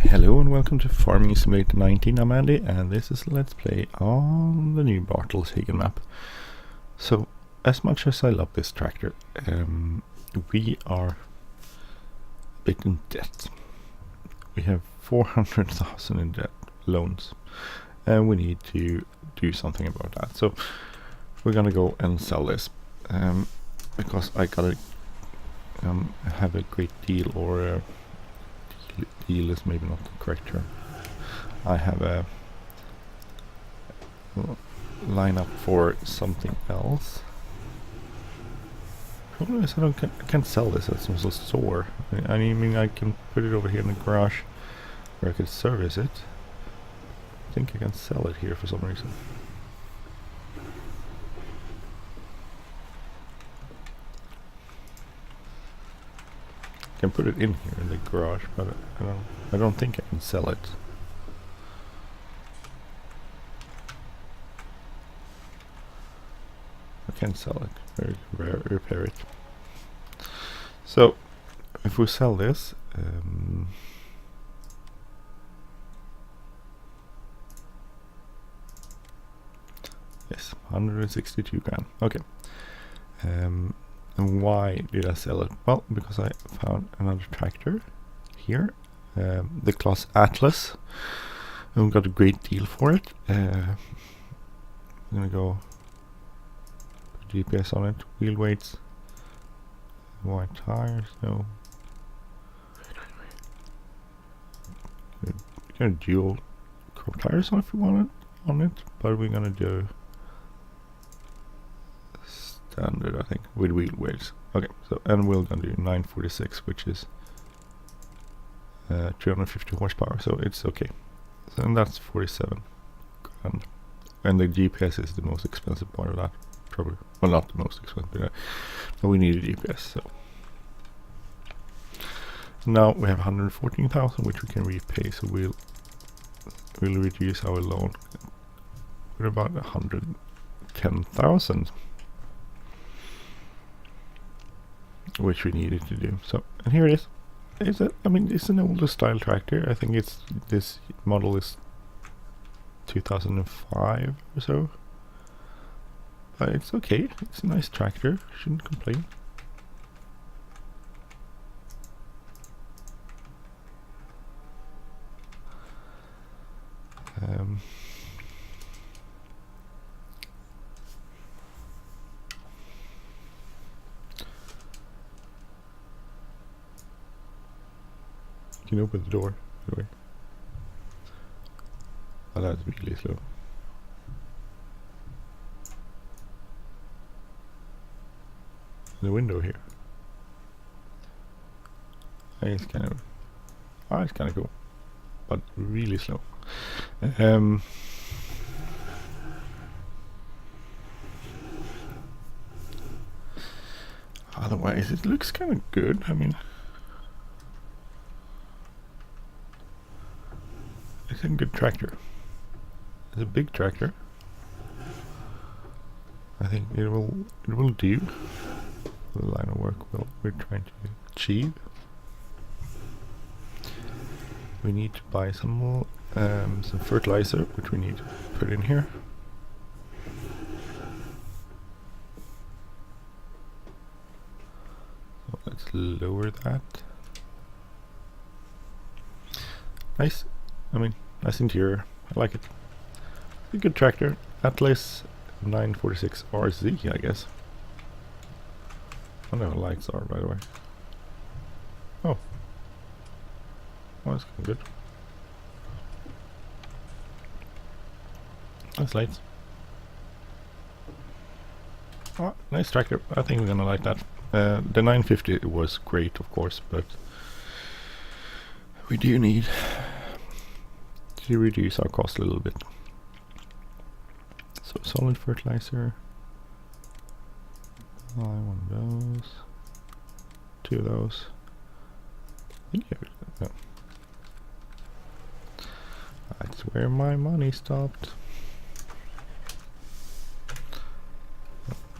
Hello and welcome to Farming Simulator 19. I'm Andy and this is Let's Play on the new Bartelshagen map. So, as much as I love this tractor, we are a bit in debt. We have 400,000 in debt loans and we need to do something about that. So, we're gonna go and sell this because I gotta have a great deal, or deal is maybe not the correct term. I have a line up for something else. Problem is I can't sell this as a store. I mean I can put it over here in the garage where I could service it. I think I can sell it here for some reason. I can put it in here in the garage, but I don't think I can sell it. I can sell it, very repair it. So if we sell this, yes, 162 grand. Okay. And why did I sell it? Well, because I found another tractor here, the Claas Atlas, and we got a great deal for it. I'm gonna go put GPS on it, wheel weights, white tires, no. You can dual crop tires if you want it on it, but we're gonna do standard, I think, with wheel weights. Okay, so and we're gonna do 946, which is 350 horsepower, so it's okay. So, and that's 47 grand. And the GPS is the most expensive part of that, probably. Well, not the most expensive, but we need a GPS. So now we have 114,000, which we can repay. So we'll reduce our loan with about 110,000. Which we needed to do. So, and here it is. It's an older style tractor. I think this model is 2005 or so. But it's okay. It's a nice tractor. Shouldn't complain. You can open the door, by the way. Oh, that's really slow. The window here. It's kind of cool, but really slow. Otherwise, it looks kind of good. I mean, it's a good tractor. It's a big tractor. I think it will do the line of work we're trying to achieve. We need to buy some more some fertilizer, which we need to put in here. So let's lower that. Nice. I mean, nice interior. I like it. A good tractor. Atlas 946 RZ, I guess. I don't know what lights are, by the way. Oh. Oh, that's kind of good. Nice lights. Oh, nice tractor. I think we're gonna like that. The 950 was great, of course, but we do need to reduce our cost a little bit. So solid fertilizer. I want those. 2 of those. Yeah. That's where my money stopped.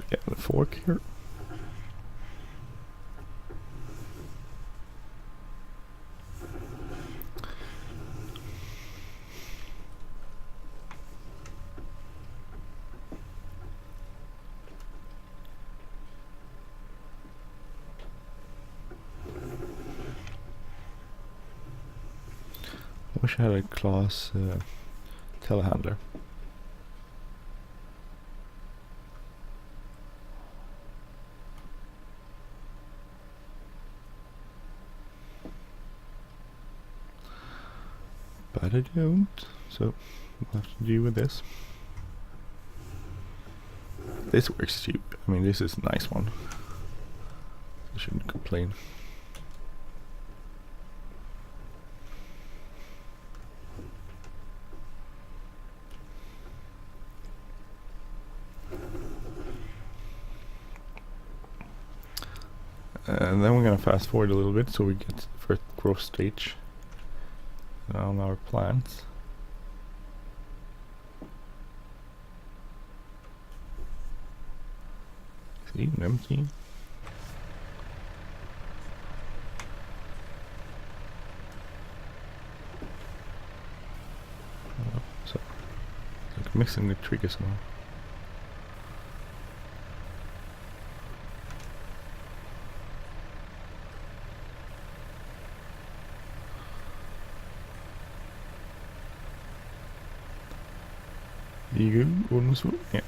Get the fork here. wish I had a Claas telehandler. But I don't, so we'll have to deal with this. This works too. I mean, this is a nice one. I shouldn't complain. And then we're gonna fast forward a little bit so we get the first growth stage on our plants. Is it even empty? Oh, so like mixing the triggers now. Yeah,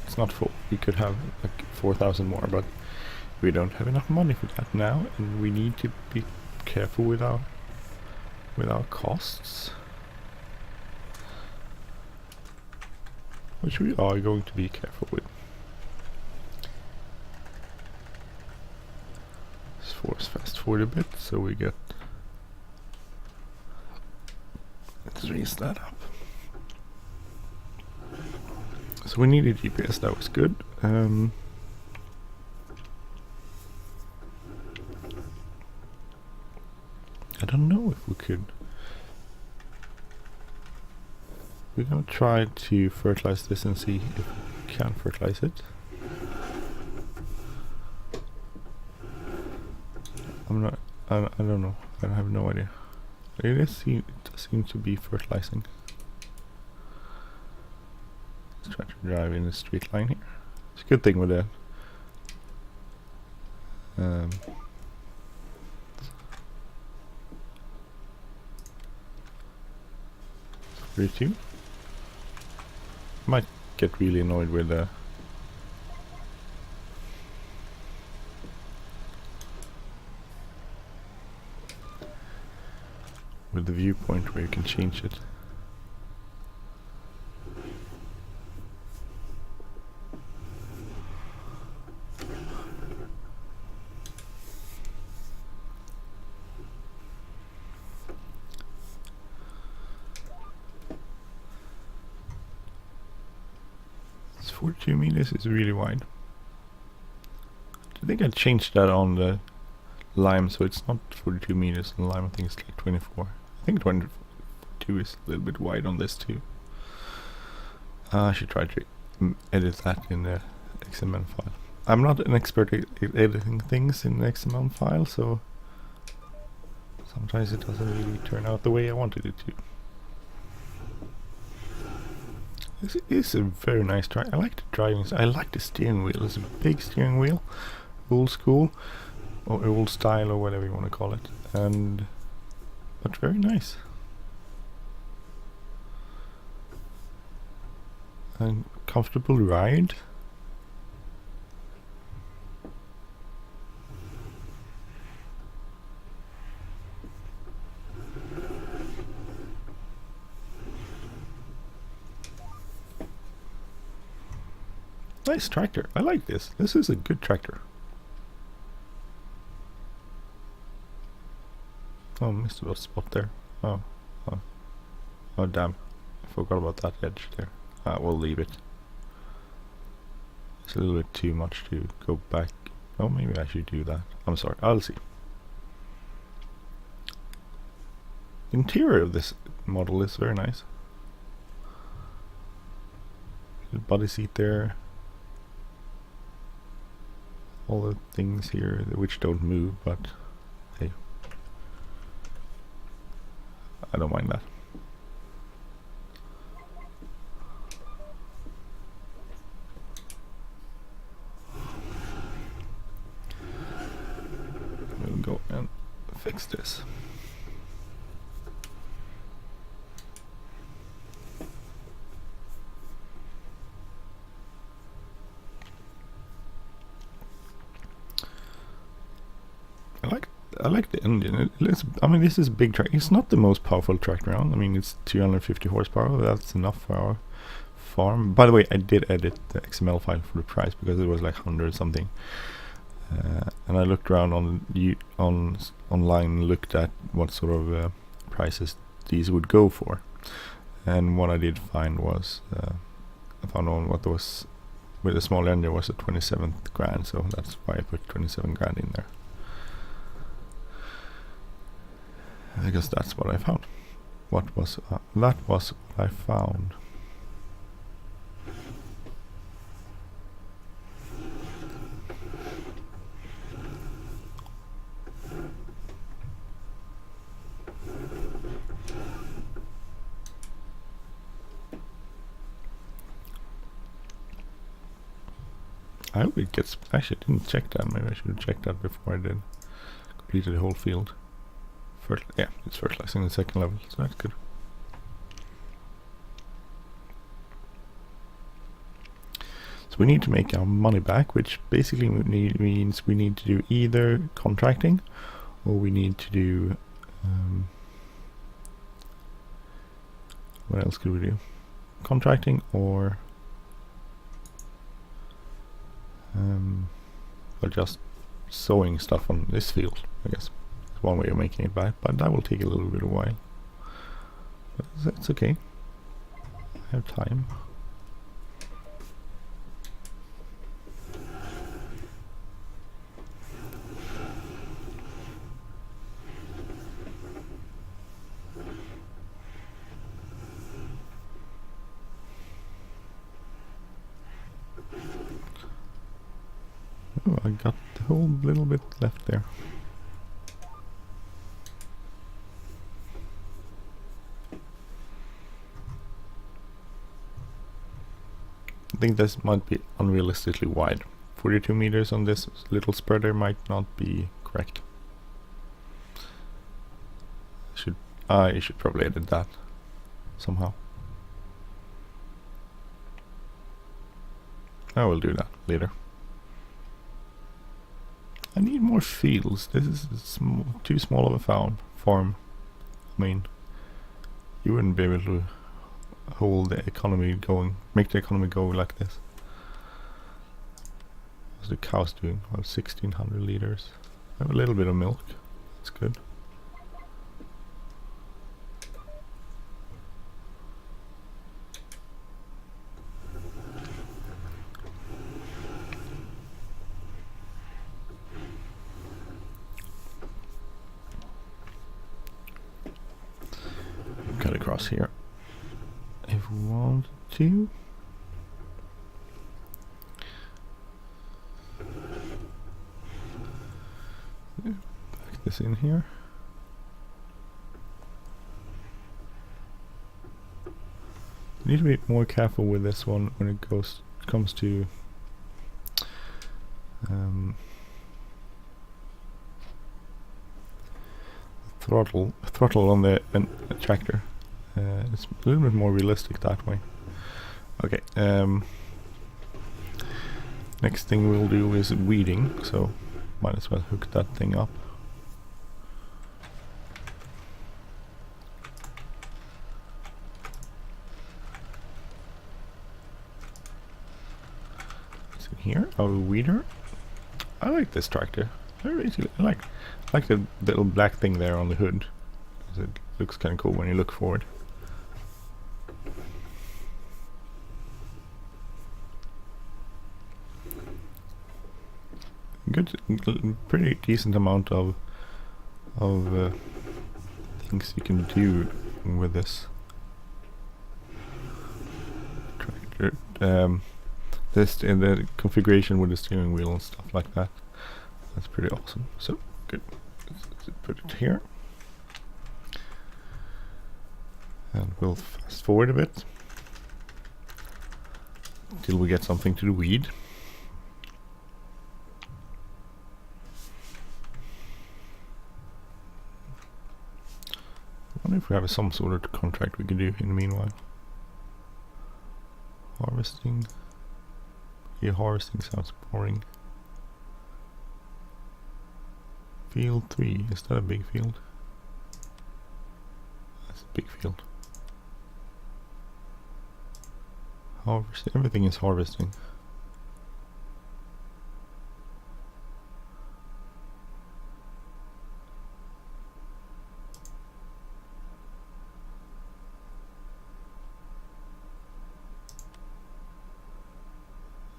it's not full. We could have like 4,000 more, but we don't have enough money for that now, and we need to be careful with our costs, which we are going to be careful with. Let's fast forward a bit so we get. Let's raise that up. So we need a GPS, that was good. I don't know if we could. We're gonna try to fertilize this and see if we can fertilize it. I don't know. I have no idea. It does seem to be fertilizing. Let's try to drive in a straight line here. It's a good thing with that. 32. Might get really annoyed with the viewpoint where you can change it. It's 42 meters, it's really wide. I think I changed that on the lime, so it's not 42 meters on lime. I think it's like 24. I think 22 is a little bit wide on this too. I should try to edit that in the XML file. I'm not an expert at editing things in the XML file, so sometimes it doesn't really turn out the way I wanted it to. This is a very nice track. I like the driving. I like the steering wheel. It's a big steering wheel, old school, or old style, or whatever you want to call it, but very nice. And comfortable ride. Nice tractor. I like this. This is a good tractor. Oh, missed a spot there. Oh damn. I forgot about that edge there. We'll leave it. It's a little bit too much to go back. Oh, maybe I should do that. I'm sorry. I'll see. The interior of this model is very nice. The body seat there. All the things here which don't move, but hey, I don't mind that. We'll go and fix this. I like the engine. I mean, this is a big tractor. It's not the most powerful tractor around. I mean, it's 250 horsepower. That's enough for our farm. By the way, I did edit the XML file for the price because it was like 100 something. And I looked around online, looked at what sort of prices these would go for. And what I did find was, I found on what was with a small engine was a 27 grand, so that's why I put 27 grand in there. I guess that's what I found. That was what I found. I hope it gets... Actually, I didn't check that. Maybe I should have checked that before I did. Completed the whole field. Yeah, it's fertilizing the second level, so that's good. So we need to make our money back, which basically means we need to do either contracting, or we need to do... what else could we do? Contracting or... or just sowing stuff on this field, I guess. It's one way of making it back, but that will take a little bit of a while. But that's okay. I have time. Oh, I got the whole little bit left there. I think this might be unrealistically wide. 42 meters on this little spreader might not be correct. I should probably edit that somehow. I will do that later. I need more fields. This is too small of a farm. I mean, you wouldn't be able to hold the economy going, make the economy go like this. What's the cows doing? Well, 1600 liters. I have a little bit of milk. That's good. Cut across here if we want to. Back this in here. Need to be more careful with this one when it comes to throttle on the tractor. It's a little bit more realistic that way. Okay. Next thing we'll do is weeding, so might as well hook that thing up. So here, our weeder. I like this tractor. I like the little black thing there on the hood. It looks kind of cool when you look forward. Good, pretty decent amount of things you can do with this tractor. This in the configuration with the steering wheel and stuff like that. That's pretty awesome. So good. Let's put it here, and we'll fast forward a bit until we get something to the weed. I wonder if we have some sort of contract we can do in the meanwhile. Harvesting. Yeah, harvesting sounds boring. Field 3, is that a big field? That's a big field. Harvest, everything is harvesting.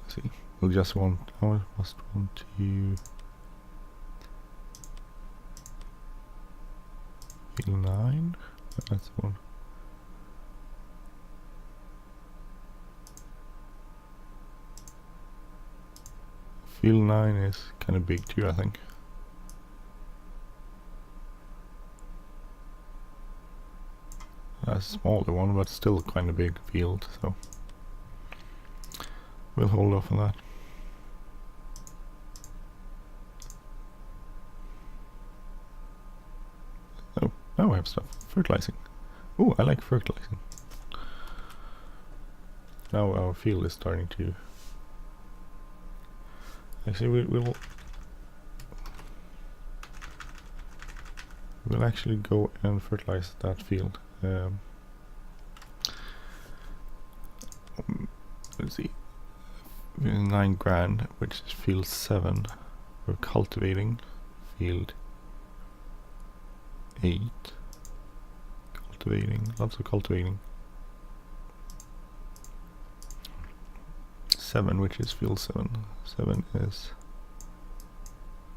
See, we'll just want, I must want to field 9, that's the one. Field 9 is kind of big too, I think. That's a smaller one, but still kind of big field, so we'll hold off on that. Oh, now I have stuff. Fertilizing. Oh, I like fertilizing. Now our field is starting to... Actually, we'll actually go and fertilize that field. Let's see. 9 grand, which is field 7. We're cultivating field 8. Cultivating, lots of cultivating. 7, which is field 7. 7 is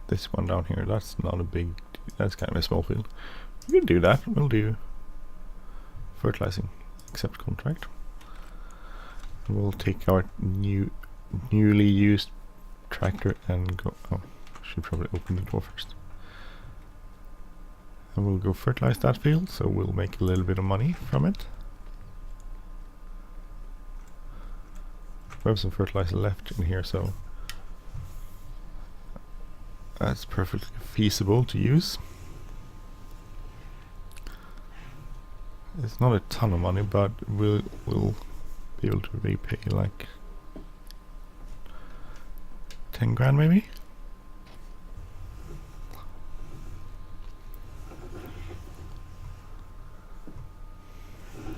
this one down here. That's not a big, that's kind of a small field. We can do that. We'll do fertilizing, accept contract. We'll take our newly used tractor and go, oh, should probably open the door first. And we'll go fertilize that field, so we'll make a little bit of money from it. We have some fertilizer left in here, so that's perfectly feasible to use. It's not a ton of money, but we'll be able to repay like 10 grand maybe.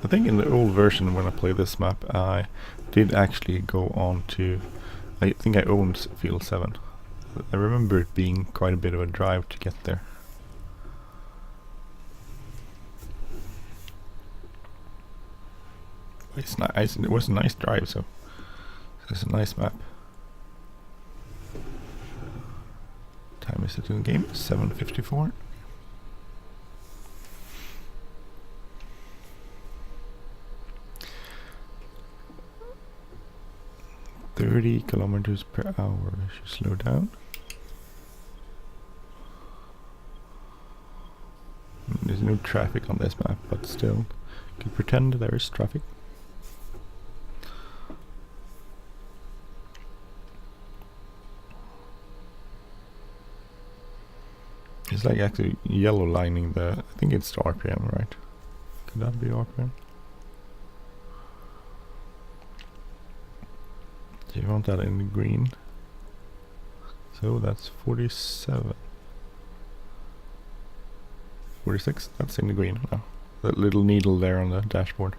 I think in the old version when I played this map I did actually go on to, I think I owned field 7. I remember it being quite a bit of a drive to get there. It's nice, it was a nice drive, so it's a nice map. Time is it in the game? 7:54. "30 kilometers per hour. I should slow down. There's no traffic on this map, but still, you can pretend there is traffic. It's like actually yellow lining the, I think it's the RPM, right? Could that be RPM? So you want that in the green. So that's 47. 46, that's in the green now. That little needle there on the dashboard.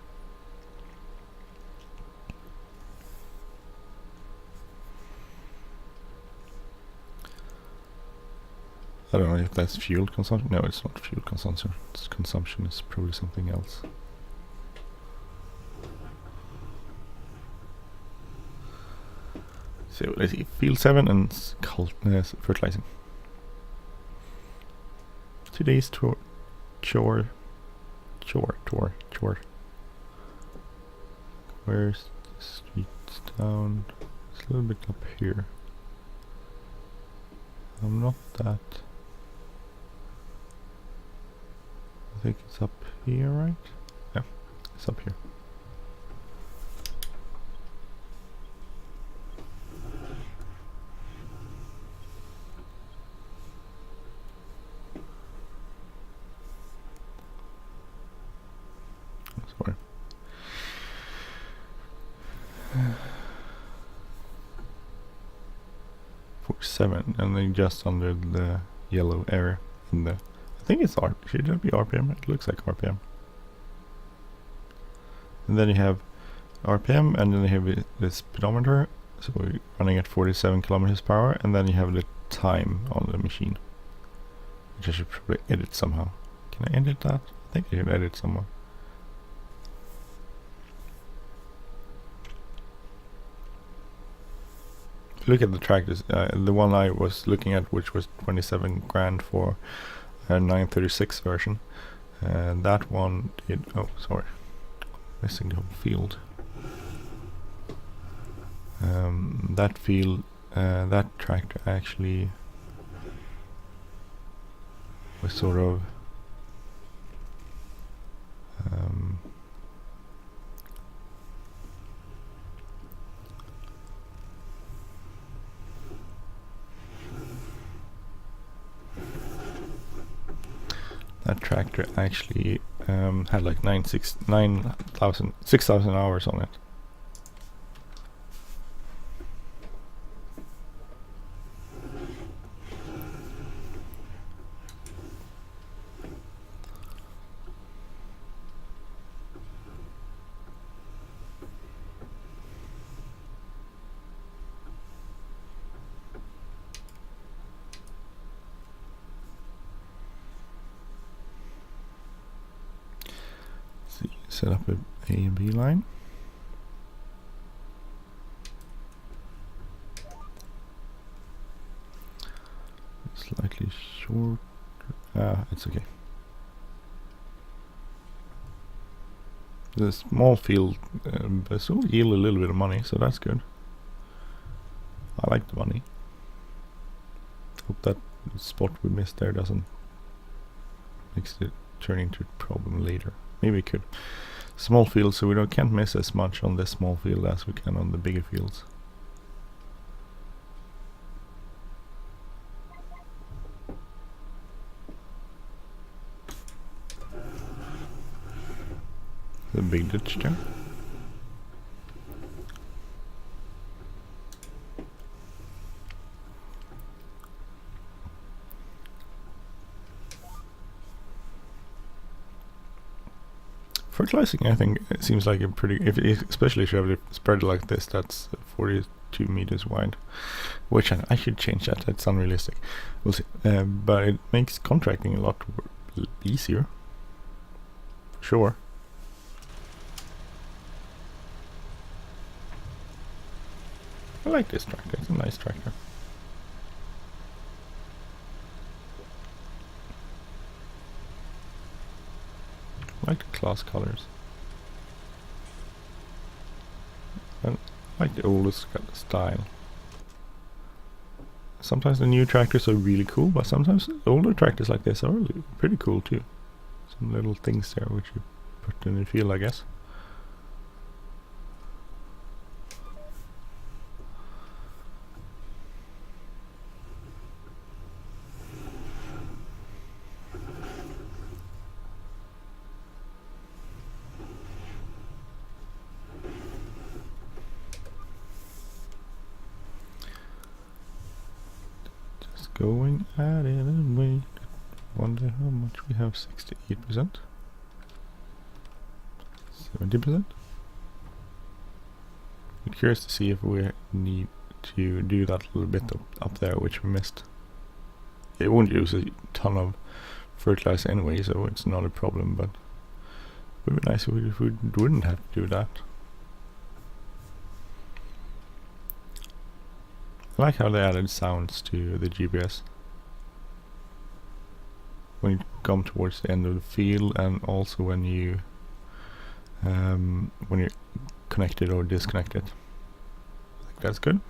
I don't know if that's fuel consumption. No, it's not fuel consumption. It's consumption is probably something else. So let's see, field 7 and fertilizing. Today's chore. Where's the streets down? It's a little bit up here. I'm not that. I think it's up here, right? Yeah, it's up here. Sorry. 47, and then just under the yellow area in the. I think it's should that be RPM? It looks like RPM. And then you have RPM, and then you have the speedometer. So we're running at 47 kilometers per hour, and then you have the time on the machine, which I should probably edit somehow. Can I edit that? I think I can edit somewhere. Look at the tractors. The one I was looking at, which was 27 grand for a 936 version. And that one did. Oh, sorry. Missing the whole field. That tractor actually was sort of that tractor actually had like 6,000 hours on it. Set up a and B line. Slightly short. It's okay. The small field still yield a little bit of money, so that's good. I like the money. Hope that spot we missed there doesn't makes it turn into a problem later. Maybe it could. Small field, so we can't miss as much on this small field as we can on the bigger fields. The big ditch there. Fertilizing, I think, it seems like a pretty, especially if you have a spread like this, that's 42 meters wide, which I should change that. That's unrealistic. We'll see. But it makes contracting a lot easier, for sure. I like this tractor. It's a nice tractor. I like the Claas colors. I like the oldest style. Sometimes the new tractors are really cool, but sometimes the older tractors like this are really pretty cool too. Some little things there which you put in the field, I guess. Going at it and wait. Wonder how much we have. 68%, 70%. I'm curious to see if we need to do that little bit up there which we missed. It won't use a ton of fertilizer anyway, so it's not a problem, but it would be nice if we wouldn't have to do that. I like how they added sounds to the GPS when you come towards the end of the field, and also when you're connected or disconnected. I think that's good.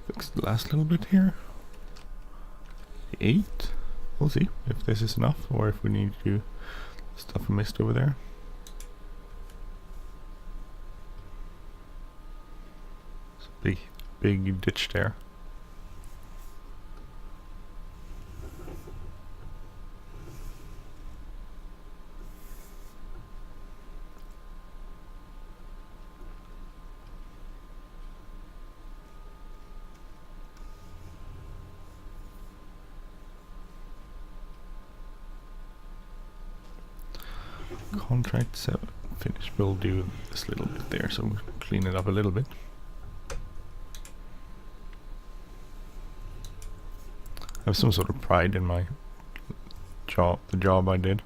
Fix the last little bit here. 8. We'll see if this is enough or if we need to do stuff we missed over there. It's a big ditch there. Contract 7 finished. We'll do this little bit there, so we'll clean it up a little bit. I have some sort of pride in my job, the job I did.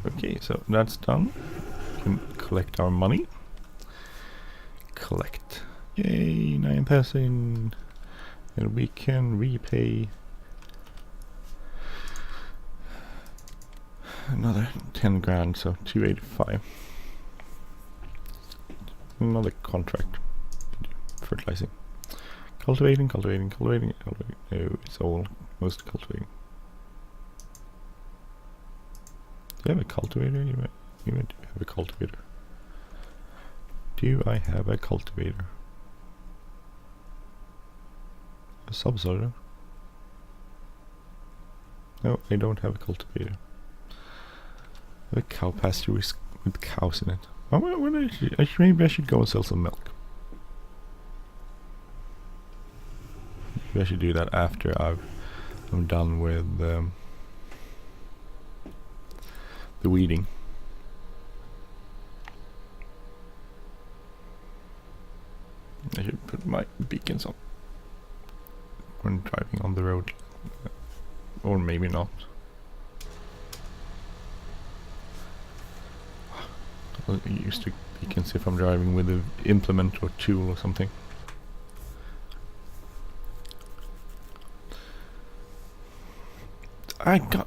Okay, so that's done. We can collect our money. Collect. Yay, 9,000. And we can repay another 10 grand, so 285. Another contract. Fertilizing. Cultivating. No, it's all most cultivating. Do you have a cultivator? You might have a cultivator. Do I have a cultivator? A subsoiler? No, I don't have a cultivator. I have a cow pasture with cows in it. Oh, maybe I should go and sell some milk. Maybe I should do that after I'm done with the weeding. I should put my beacons on when driving on the road, or maybe not. I'll use the beacons if I'm driving with an implement or tool or something.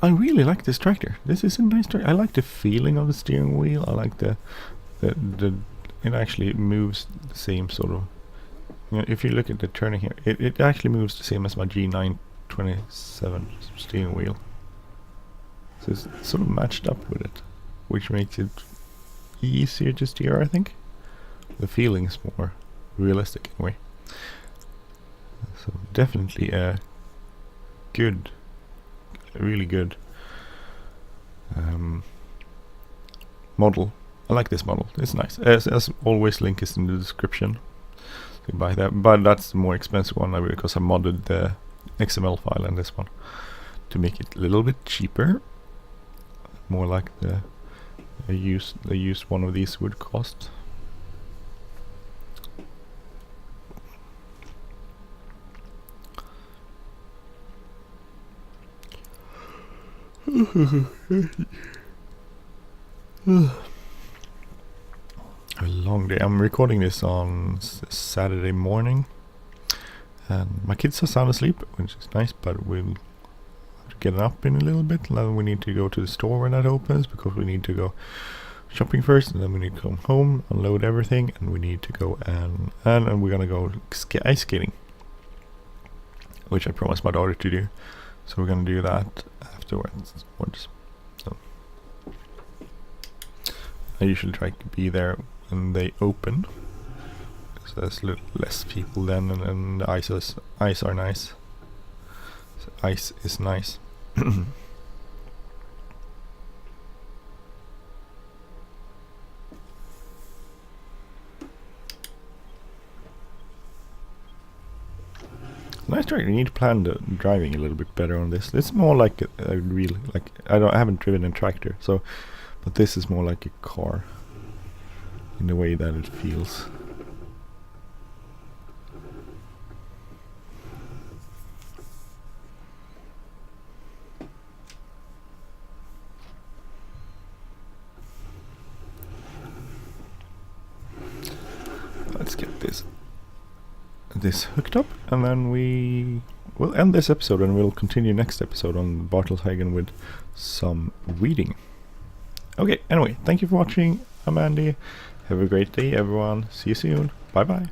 I really like this tractor. This is a nice tractor. I like the feeling of the steering wheel. I like the it actually moves the same sort of. You know, if you look at the turning here, it actually moves the same as my G927 steering wheel. So it's sort of matched up with it, which makes it easier to steer, I think. The feeling is more realistic anyway. So definitely a good, really good model. I like this model. It's nice. As always, link is in the description. So you buy that, but that's the more expensive one because I modded the XML file in this one to make it a little bit cheaper. More like the used one of these would cost. A long day. I'm recording this on Saturday morning, and my kids are sound asleep, which is nice, but we'll have to get up in a little bit. Now we need to go to the store when that opens, because we need to go shopping first, and then we need to come home, unload everything, and we need to go and we're gonna go ice skating, which I promised my daughter to do. So we're gonna do that afterwards. So I usually try to be there when they open, so there's less people then, and the ice are nice. So ice is nice. Nice track. You need to plan the driving a little bit better on this. It's more like a real, like I haven't driven a tractor, so, but this is more like a car in the way that it feels. Let's get this hooked up, and then we will end this episode, and we'll continue next episode on Bartelshagen with some reading. Okay, anyway, thank you for watching. I'm Andy. Have a great day, everyone. See you soon. Bye bye.